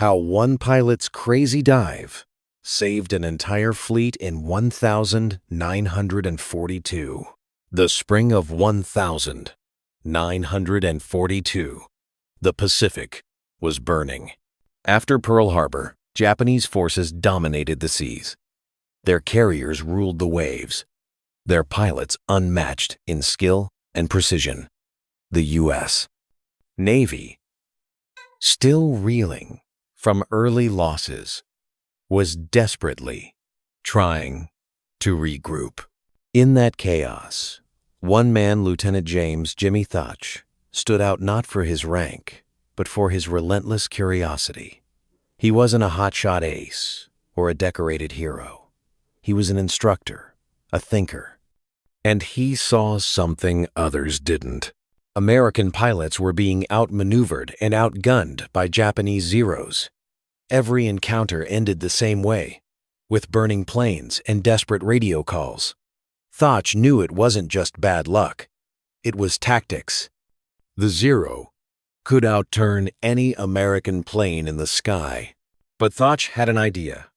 How one pilot's crazy dive saved an entire fleet in 1942. The spring of 1942. The Pacific was burning. After Pearl Harbor, Japanese forces dominated the seas. Their carriers ruled the waves, their pilots unmatched in skill and precision. The U.S. Navy, still reeling from early losses, was desperately trying to regroup. In that chaos, one man, Lieutenant James Jimmy Thach, stood out not for his rank, but for his relentless curiosity. He wasn't a hotshot ace or a decorated hero. He was an instructor, a thinker, and he saw something others didn't. American pilots were being outmaneuvered and outgunned by Japanese Zeros. Every encounter ended the same way, with burning planes and desperate radio calls. Thach knew it wasn't just bad luck. It was tactics. The Zero could outturn any American plane in the sky. But Thach had an idea,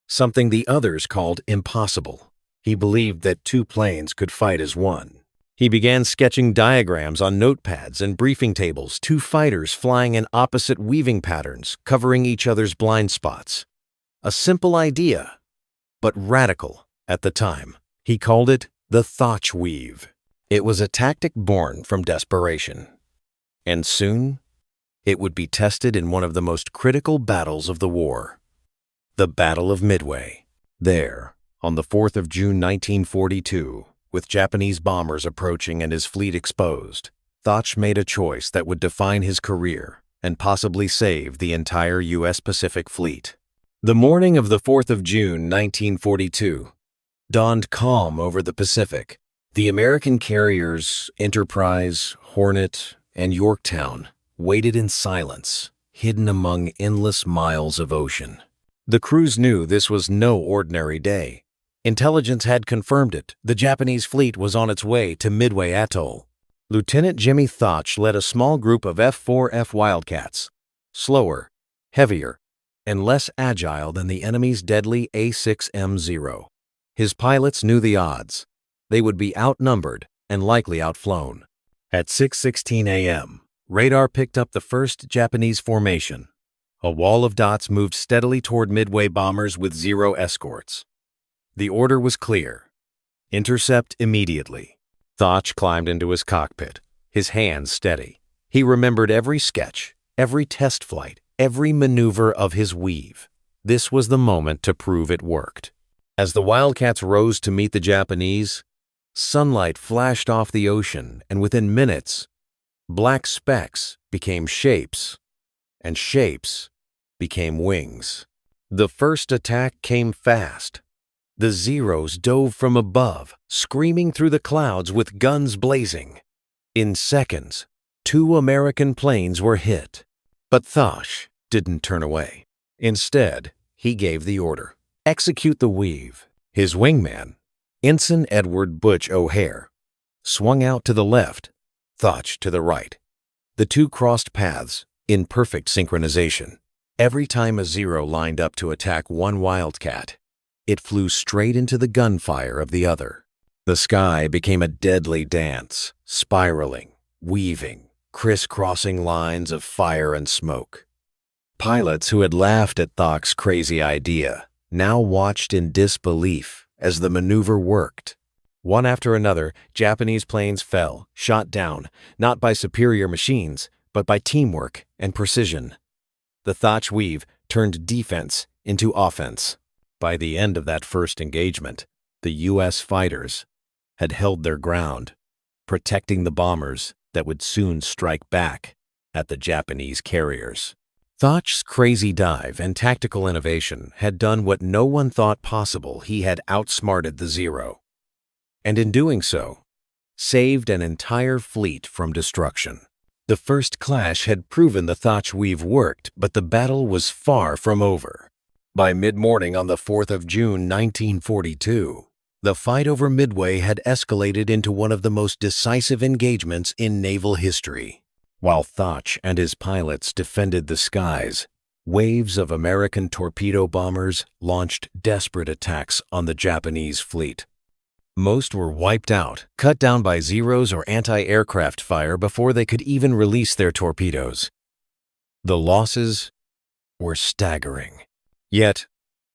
something the others called impossible. He believed that two planes could fight as one. He began sketching diagrams on notepads and briefing tables, two fighters flying in opposite weaving patterns, covering each other's blind spots. A simple idea, but radical at the time. He called it the Thach Weave. It was a tactic born from desperation. And soon, it would be tested in one of the most critical battles of the war, the Battle of Midway. There, on the 4th of June 1942, with Japanese bombers approaching and his fleet exposed, Thach made a choice that would define his career and possibly save the entire U.S. Pacific Fleet. The morning of the 4th of June 1942 dawned calm over the Pacific. The American carriers Enterprise, Hornet, and Yorktown waited in silence, hidden among endless miles of ocean. The crews knew this was no ordinary day. Intelligence had confirmed it. The Japanese fleet was on its way to Midway Atoll. Lieutenant Jimmy Thach led a small group of F-4F Wildcats, slower, heavier, and less agile than the enemy's deadly A-6M0. His pilots knew the odds. They would be outnumbered and likely outflown. At 6:16 a.m., radar picked up the first Japanese formation. A wall of dots moved steadily toward Midway bombers with Zero escorts. The order was clear: intercept immediately. Thach climbed into his cockpit, his hands steady. He remembered every sketch, every test flight, every maneuver of his weave. This was the moment to prove it worked. As the Wildcats rose to meet the Japanese, sunlight flashed off the ocean, and within minutes, black specks became shapes, and shapes became wings. The first attack came fast. The Zeros dove from above, screaming through the clouds with guns blazing. In seconds, 2 American planes were hit. But Thach didn't turn away. Instead, he gave the order: execute the weave. His wingman, Ensign Edward Butch O'Hare, swung out to the left, Thach to the right. The two crossed paths in perfect synchronization. Every time a Zero lined up to attack one Wildcat, it flew straight into the gunfire of the other. The sky became a deadly dance, spiraling, weaving, crisscrossing lines of fire and smoke. Pilots who had laughed at Thach's crazy idea now watched in disbelief as the maneuver worked. One after another, Japanese planes fell, shot down, not by superior machines, but by teamwork and precision. The Thach Weave turned defense into offense. By the end of that first engagement, the U.S. fighters had held their ground, protecting the bombers that would soon strike back at the Japanese carriers. Thach's crazy dive and tactical innovation had done what no one thought possible. He had outsmarted the Zero, and in doing so, saved an entire fleet from destruction. The first clash had proven the Thach Weave worked, but the battle was far from over. By mid-morning on the 4th of June 1942, the fight over Midway had escalated into one of the most decisive engagements in naval history. While Thach and his pilots defended the skies, waves of American torpedo bombers launched desperate attacks on the Japanese fleet. Most were wiped out, cut down by Zeros or anti-aircraft fire before they could even release their torpedoes. The losses were staggering. Yet,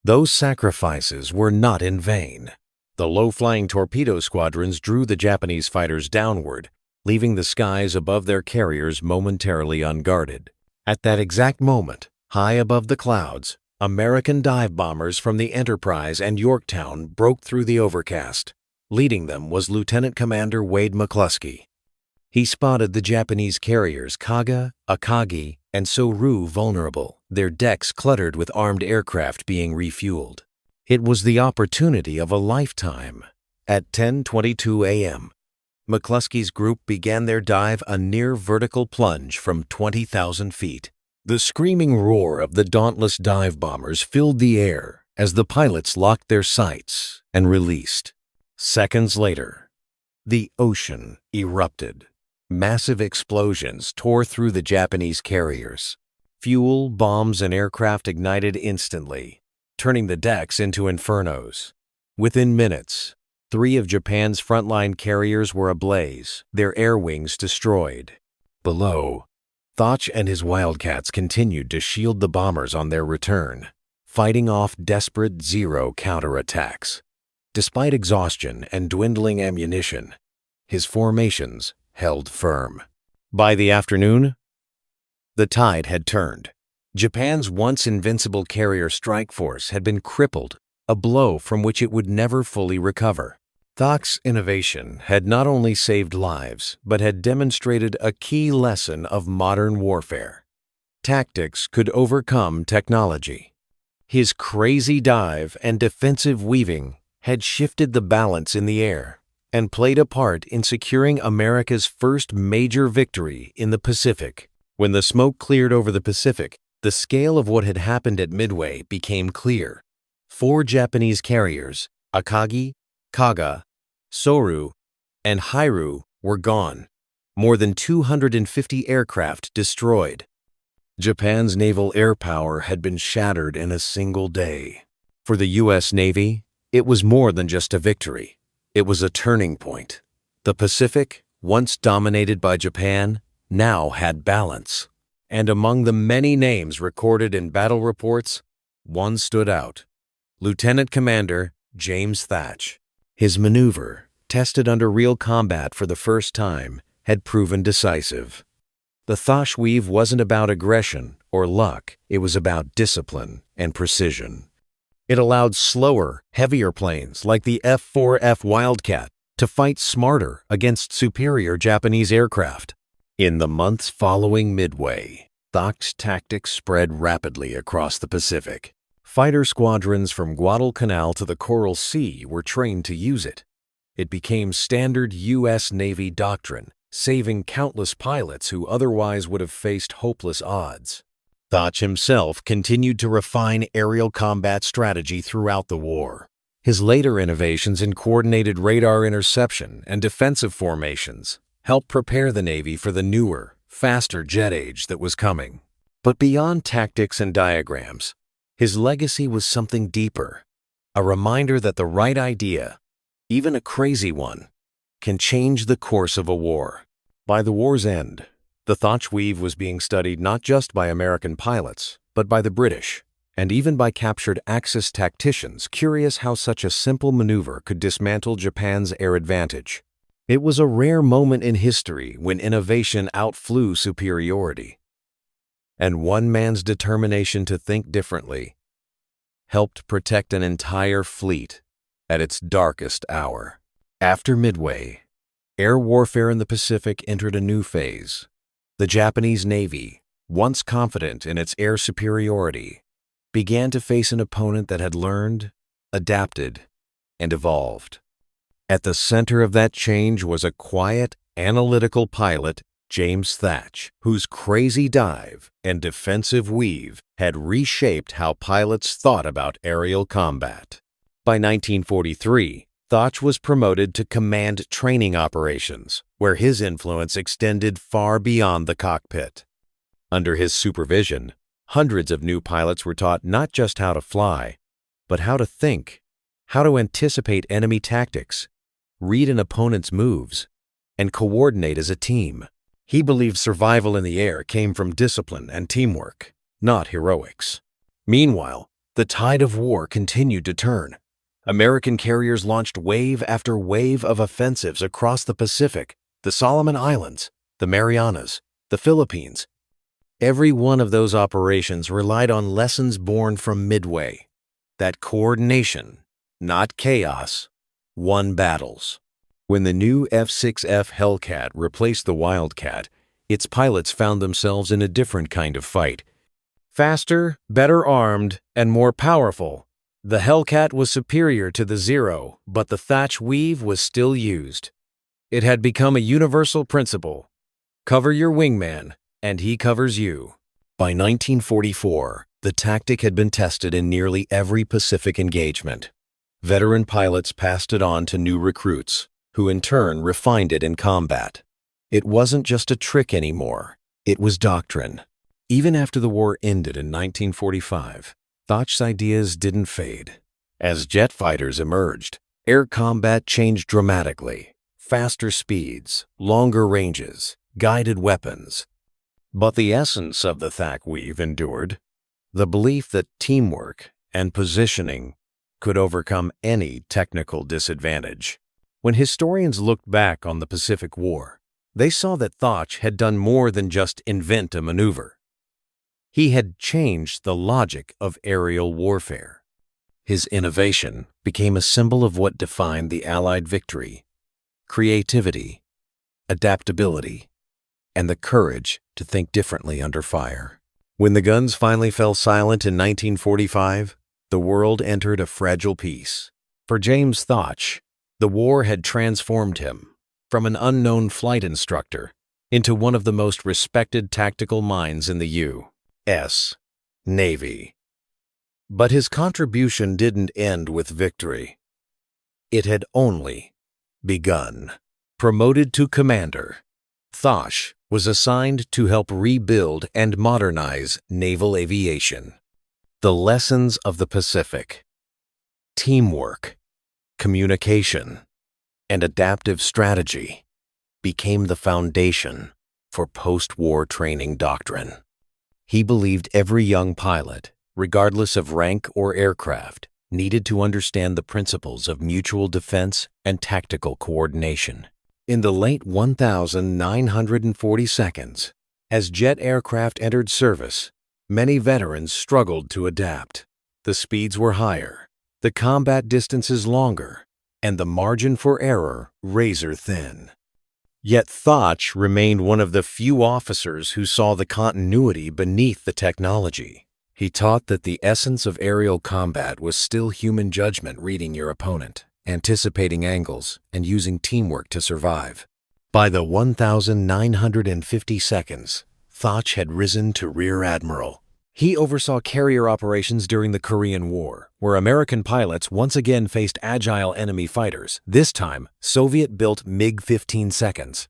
those sacrifices were not in vain. The low-flying torpedo squadrons drew the Japanese fighters downward, leaving the skies above their carriers momentarily unguarded. At that exact moment, high above the clouds, American dive bombers from the Enterprise and Yorktown broke through the overcast. Leading them was Lieutenant Commander Wade McCluskey. He spotted the Japanese carriers Kaga, Akagi, and Soru vulnerable, their decks cluttered with armed aircraft being refueled. It was the opportunity of a lifetime. At 10:22 a.m., McCluskey's group began their dive a near vertical plunge from 20,000 feet. The screaming roar of the dauntless dive bombers filled the air as the pilots locked their sights and released. Seconds later, the ocean erupted. Massive explosions tore through the Japanese carriers. Fuel, bombs, and aircraft ignited instantly, turning the decks into infernos. Within minutes, 3 of Japan's frontline carriers were ablaze, their air wings destroyed. Below, Thach and his Wildcats continued to shield the bombers on their return, fighting off desperate Zero counterattacks. Despite exhaustion and dwindling ammunition, his formations held firm. By the afternoon, the tide had turned. Japan's once invincible carrier strike force had been crippled, a blow from which it would never fully recover. Thach's innovation had not only saved lives, but had demonstrated a key lesson of modern warfare. Tactics could overcome technology. His crazy dive and defensive weaving had shifted the balance in the air and played a part in securing America's first major victory in the Pacific. When the smoke cleared over the Pacific, the scale of what had happened at Midway became clear. 4 Japanese carriers, Akagi, Kaga, Soru, and Hairu, were gone. More than 250 aircraft destroyed. Japan's naval air power had been shattered in a single day. For the U.S. Navy, it was more than just a victory. It was a turning point. The Pacific, once dominated by Japan, now had balance. And among the many names recorded in battle reports, one stood out: Lieutenant Commander James Thach. His maneuver, tested under real combat for the first time, had proven decisive. The Thach Weave wasn't about aggression or luck, it was about discipline and precision. It allowed slower, heavier planes like the F-4F Wildcat to fight smarter against superior Japanese aircraft. In the months following Midway, Thach's tactics spread rapidly across the Pacific. Fighter squadrons from Guadalcanal to the Coral Sea were trained to use it. It became standard U.S. Navy doctrine, saving countless pilots who otherwise would have faced hopeless odds. Thach himself continued to refine aerial combat strategy throughout the war. His later innovations in coordinated radar interception and defensive formations helped prepare the Navy for the newer, faster jet age that was coming. But beyond tactics and diagrams, his legacy was something deeper, a reminder that the right idea, even a crazy one, can change the course of a war. By the war's end, the Thach Weave was being studied not just by American pilots, but by the British, and even by captured Axis tacticians curious how such a simple maneuver could dismantle Japan's air advantage. It was a rare moment in history when innovation outflew superiority. And one man's determination to think differently helped protect an entire fleet at its darkest hour. After Midway, air warfare in the Pacific entered a new phase. The Japanese Navy, once confident in its air superiority, began to face an opponent that had learned, adapted, and evolved. At the center of that change was a quiet, analytical pilot, James Thach, whose crazy dive and defensive weave had reshaped how pilots thought about aerial combat. By 1943, Thach was promoted to command training operations, where his influence extended far beyond the cockpit. Under his supervision, Hundreds of new pilots were taught not just how to fly, but how to think, how to anticipate enemy tactics, read an opponent's moves, and coordinate as a team. He believed survival in the air came from discipline and teamwork, not heroics. Meanwhile, the tide of war continued to turn. American carriers launched wave after wave of offensives across the Pacific, the Solomon Islands, the Marianas, the Philippines. Every one of those operations relied on lessons born from Midway, that coordination, not chaos, won battles. When the new F-6F Hellcat replaced the Wildcat, its pilots found themselves in a different kind of fight. Faster, better armed, and more powerful, the Hellcat was superior to the Zero, but the Thach Weave was still used. It had become a universal principle: cover your wingman, and he covers you. By 1944, the tactic had been tested in nearly every Pacific engagement. Veteran pilots passed it on to new recruits, who in turn refined it in combat. It wasn't just a trick anymore, it was doctrine. Even after the war ended in 1945, Thach's ideas didn't fade. As jet fighters emerged, air combat changed dramatically. Faster speeds, longer ranges, guided weapons. But the essence of the Thach Weave endured: the belief that teamwork and positioning could overcome any technical disadvantage. When historians looked back on the Pacific War, they saw that Thach had done more than just invent a maneuver. He had changed the logic of aerial warfare. His innovation became a symbol of what defined the Allied victory: creativity, adaptability, and the courage to think differently under fire. When the guns finally fell silent in 1945, the world entered a fragile peace. For James Thach, the war had transformed him from an unknown flight instructor into one of the most respected tactical minds in the U.S. Navy. But his contribution didn't end with victory. It had only begun. Promoted to commander, Thach was assigned to help rebuild and modernize naval aviation. The lessons of the Pacific: teamwork, communication, and adaptive strategy became the foundation for post-war training doctrine. He believed every young pilot, regardless of rank or aircraft, needed to understand the principles of mutual defense and tactical coordination. In the late 1940 seconds, as jet aircraft entered service, many veterans struggled to adapt. The speeds were higher, the combat distances longer, and the margin for error razor thin. Yet Thach remained one of the few officers who saw the continuity beneath the technology. He taught that the essence of aerial combat was still human judgment reading your opponent, anticipating angles, and using teamwork to survive. By the 1950 seconds, Thach had risen to Rear Admiral. He oversaw carrier operations during the Korean War, where American pilots once again faced agile enemy fighters, this time Soviet-built MiG-15 seconds.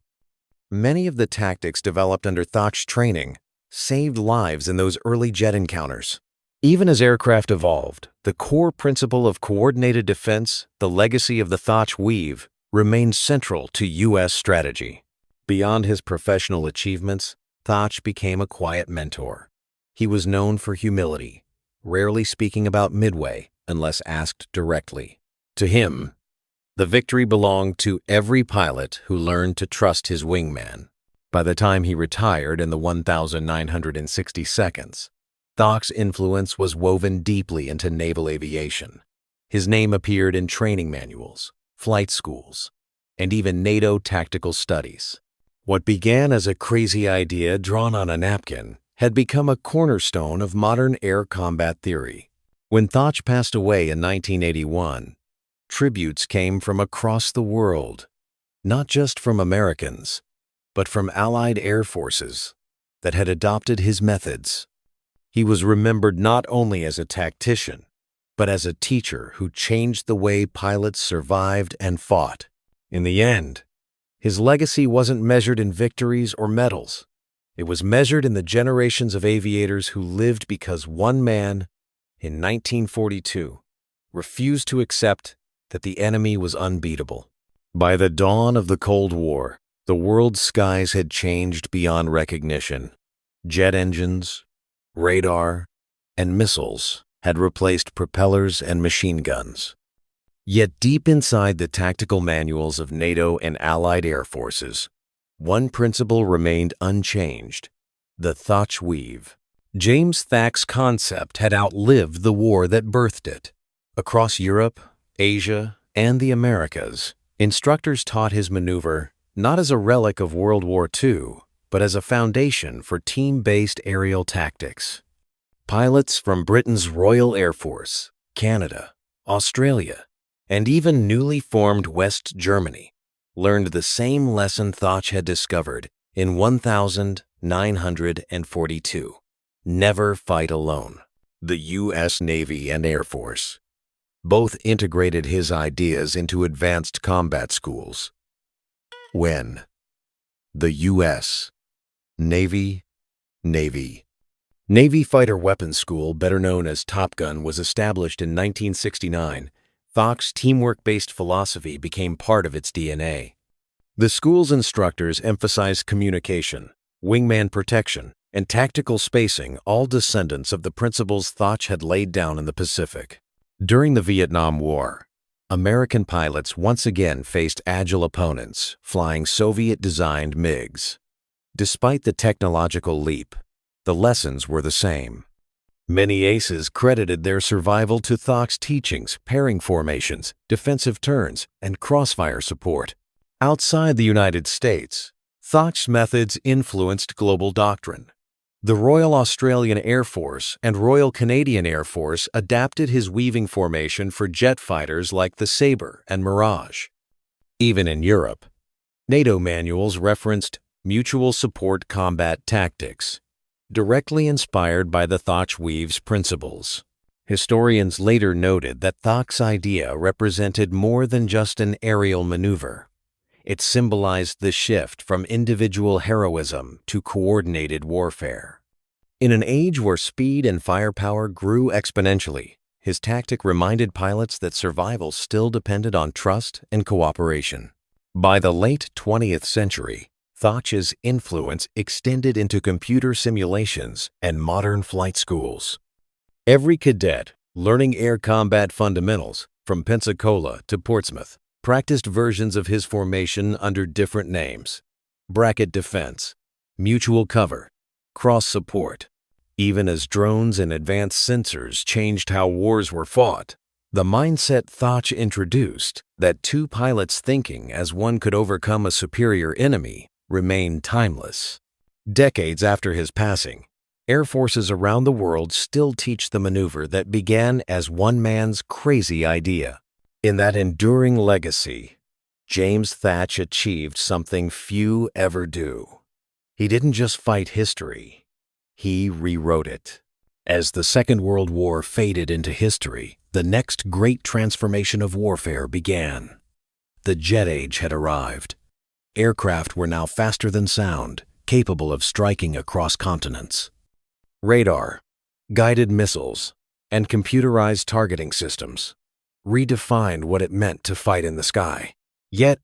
Many of the tactics developed under Thach's training saved lives in those early jet encounters. Even as aircraft evolved, the core principle of coordinated defense, the legacy of the Thach Weave, remained central to U.S. strategy. Beyond his professional achievements, Thach became a quiet mentor. He was known for humility, rarely speaking about Midway unless asked directly. To him, the victory belonged to every pilot who learned to trust his wingman. By the time he retired in the 1960 seconds, Thach's influence was woven deeply into naval aviation. His name appeared in training manuals, flight schools, and even NATO tactical studies. What began as a crazy idea drawn on a napkin had become a cornerstone of modern air combat theory. When Thach passed away in 1981, tributes came from across the world, not just from Americans, but from Allied air forces that had adopted his methods. He was remembered not only as a tactician, but as a teacher who changed the way pilots survived and fought. In the end, his legacy wasn't measured in victories or medals. It was measured in the generations of aviators who lived because one man, in 1942, refused to accept that the enemy was unbeatable. By the dawn of the Cold War, the world's skies had changed beyond recognition. Jet engines, radar, and missiles had replaced propellers and machine guns. Yet deep inside the tactical manuals of NATO and Allied air forces, one principle remained unchanged: the Thach Weave. James Thach's concept had outlived the war that birthed it. Across Europe, Asia, and the Americas, instructors taught his maneuver not as a relic of World War II, but as a foundation for team-based aerial tactics. Pilots from Britain's Royal Air Force, Canada, Australia, and even newly formed West Germany learned the same lesson Thach had discovered in 1942. Never fight alone. The U.S. Navy and Air Force both integrated his ideas into advanced combat schools. When the U.S. Navy Fighter Weapons School, better known as Top Gun, was established in 1969. Thach's teamwork-based philosophy became part of its DNA. The school's instructors emphasized communication, wingman protection, and tactical spacing, all descendants of the principles Thach had laid down in the Pacific. During the Vietnam War, American pilots once again faced agile opponents, flying Soviet-designed MiGs. Despite the technological leap, the lessons were the same. Many aces credited their survival to Thach's teachings, pairing formations, defensive turns, and crossfire support. Outside the United States, Thach's methods influenced global doctrine. The Royal Australian Air Force and Royal Canadian Air Force adapted his weaving formation for jet fighters like the Sabre and Mirage. Even in Europe, NATO manuals referenced mutual support combat tactics, directly inspired by the Thach Weave's principles. Historians later noted that Thach's idea represented more than just an aerial maneuver. It symbolized the shift from individual heroism to coordinated warfare. In an age where speed and firepower grew exponentially, his tactic reminded pilots that survival still depended on trust and cooperation. By the late 20th century, Thach's influence extended into computer simulations and modern flight schools. Every cadet, learning air combat fundamentals from Pensacola to Portsmouth, practiced versions of his formation under different names: bracket defense, mutual cover, cross support. Even as drones and advanced sensors changed how wars were fought, the mindset Thach introduced, that two pilots thinking as one could overcome a superior enemy, remained timeless. Decades after his passing, air forces around the world still teach the maneuver that began as one man's crazy idea. In that enduring legacy, James Thach achieved something few ever do. He didn't just fight history, he rewrote it. As the Second World War faded into history, the next great transformation of warfare began. The jet age had arrived. Aircraft were now faster than sound, capable of striking across continents. Radar, guided missiles, and computerized targeting systems redefined what it meant to fight in the sky. Yet,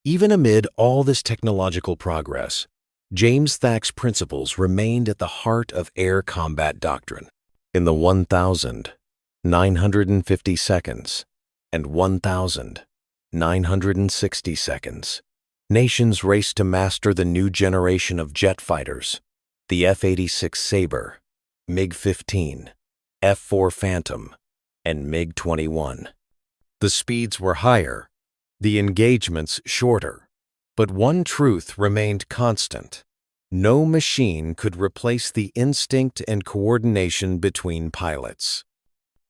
even amid all this technological progress, James Thach's principles remained at the heart of air combat doctrine. In the 1,950 seconds and 1,960 seconds, nations raced to master the new generation of jet fighters: the F-86 Sabre, MiG-15, F-4 Phantom, and MiG-21. The speeds were higher, the engagements shorter, but one truth remained constant: no machine could replace the instinct and coordination between pilots.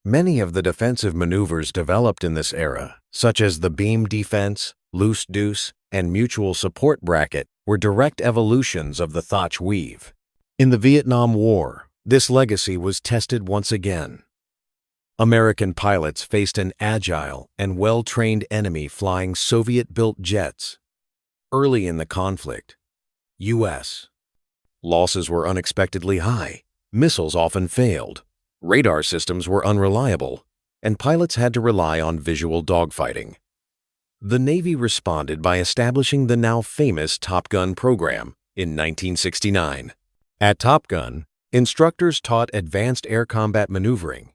Many of the defensive maneuvers developed in this era, such as the beam defense, loose deuce, and mutual support bracket, were direct evolutions of the Thach Weave. In the Vietnam War, this legacy was tested once again. American pilots faced an agile and well-trained enemy flying Soviet-built jets. Early in the conflict, U.S., Losses were unexpectedly high, missiles often failed, radar systems were unreliable, and pilots had to rely on visual dogfighting. The Navy responded by establishing the now famous Top Gun program in 1969. At Top Gun, instructors taught advanced air combat maneuvering,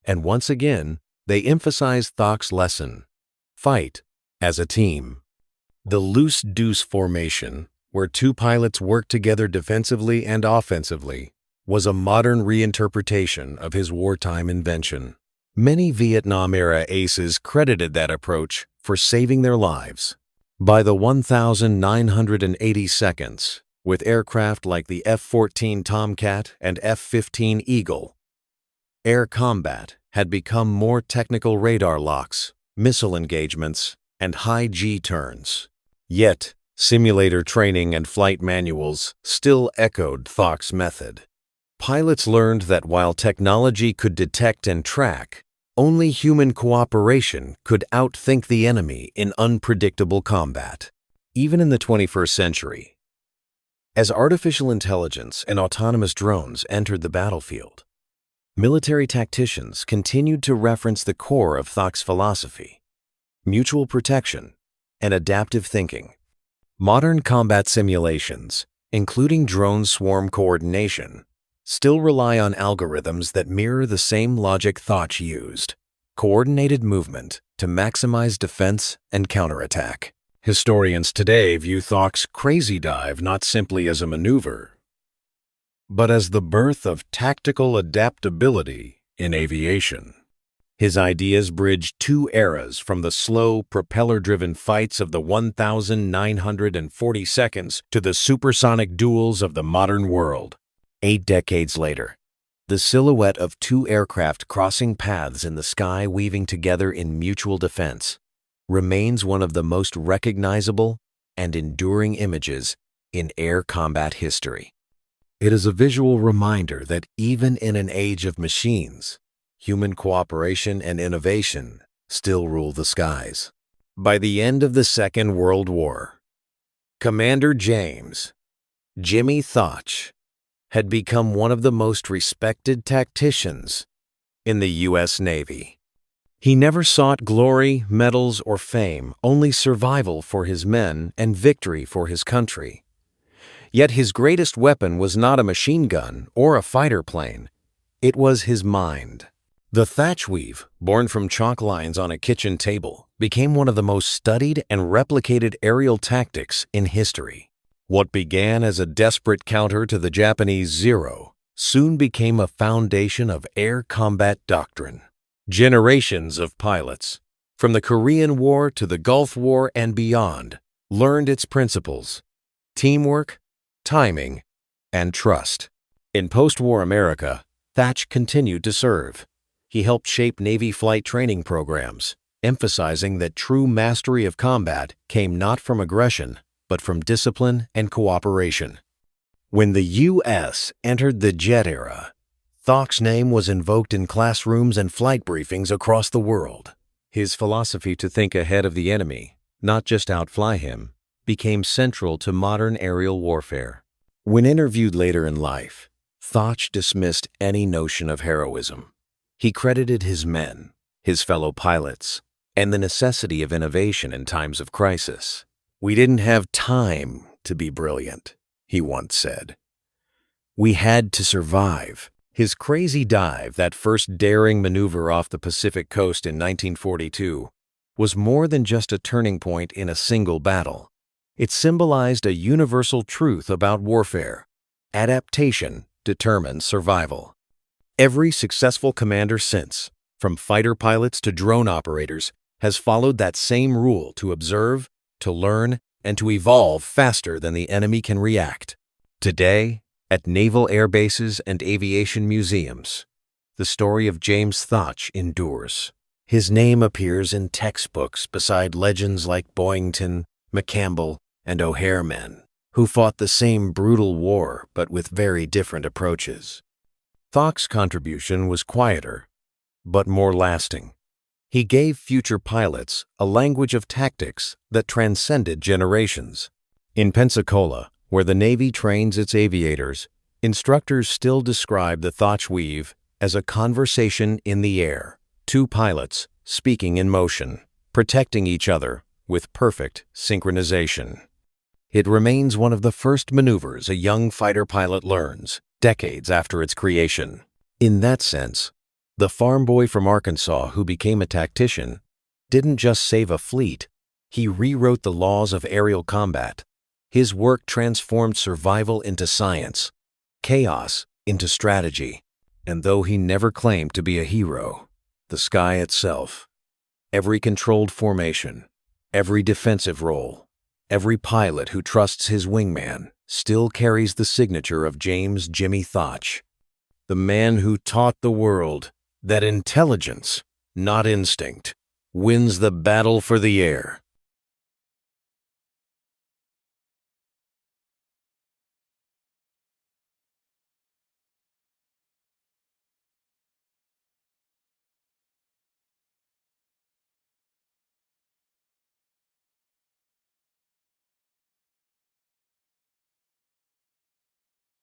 and once again, they emphasized Thach's lesson: fight as a team. The loose deuce formation, where two pilots work together defensively and offensively, was a modern reinterpretation of his wartime invention. Many Vietnam-era aces credited that approach for saving their lives. By the 1982nd, with aircraft like the F-14 Tomcat and F-15 Eagle, air combat had become more technical radar locks, missile engagements, and high G-turns. Yet, simulator training and flight manuals still echoed Thach's method. Pilots learned that while technology could detect and track, only human cooperation could outthink the enemy in unpredictable combat. Even in the 21st century, as artificial intelligence and autonomous drones entered the battlefield, military tacticians continued to reference the core of Thach's philosophy: mutual protection and adaptive thinking. Modern combat simulations, including drone swarm coordination, still rely on algorithms that mirror the same logic Thach used: coordinated movement to maximize defense and counterattack. Historians today view Thach's crazy dive not simply as a maneuver, but as the birth of tactical adaptability in aviation. His ideas bridged two eras, from the slow, propeller-driven fights of the 1940s to the supersonic duels of the modern world. 8 decades later, the silhouette of two aircraft crossing paths in the sky, weaving together in mutual defense, remains one of the most recognizable and enduring images in air combat history. It is a visual reminder that even in an age of machines, human cooperation and innovation still rule the skies. By the end of the Second World War, Commander James "Jimmy" Thach had become one of the most respected tacticians in the U.S. Navy. He never sought glory, medals, or fame, only survival for his men and victory for his country. Yet his greatest weapon was not a machine gun or a fighter plane. It was his mind. The Thach Weave, born from chalk lines on a kitchen table, became one of the most studied and replicated aerial tactics in history. What began as a desperate counter to the Japanese Zero soon became a foundation of air combat doctrine. Generations of pilots, from the Korean War to the Gulf War and beyond, learned its principles: teamwork, timing, and trust. In post-war America, Thach continued to serve. He helped shape Navy flight training programs, emphasizing that true mastery of combat came not from aggression, but from discipline and cooperation. When the U.S. entered the jet era, Thach's name was invoked in classrooms and flight briefings across the world. His philosophy to think ahead of the enemy, not just outfly him, became central to modern aerial warfare. When interviewed later in life, Thach dismissed any notion of heroism. He credited his men, his fellow pilots, and the necessity of innovation in times of crisis. "We didn't have time to be brilliant," he once said. "We had to survive." His crazy dive, that first daring maneuver off the Pacific coast in 1942, was more than just a turning point in a single battle. It symbolized a universal truth about warfare: adaptation determines survival. Every successful commander since, from fighter pilots to drone operators, has followed that same rule: to observe, to learn, and to evolve faster than the enemy can react. Today, at naval air bases and aviation museums, the story of James Thach endures. His name appears in textbooks beside legends like Boyington, McCampbell, and O'Hare men, who fought the same brutal war but with very different approaches. Thach's contribution was quieter, but more lasting. He gave future pilots a language of tactics that transcended generations. In Pensacola, Where the Navy trains its aviators, instructors still describe the Thach Weave as a conversation in the air, two pilots speaking in motion, protecting each other with perfect synchronization. It remains one of the first maneuvers a young fighter pilot learns, decades after its creation. In that sense, the farm boy from Arkansas who became a tactician didn't just save a fleet, he rewrote the laws of aerial combat. His work transformed survival into science, chaos into strategy, and though he never claimed to be a hero, the sky itself, every controlled formation, every defensive role, every pilot who trusts his wingman still carries the signature of James "Jimmy" Thach, the man who taught the world that intelligence, not instinct, wins the battle for the air.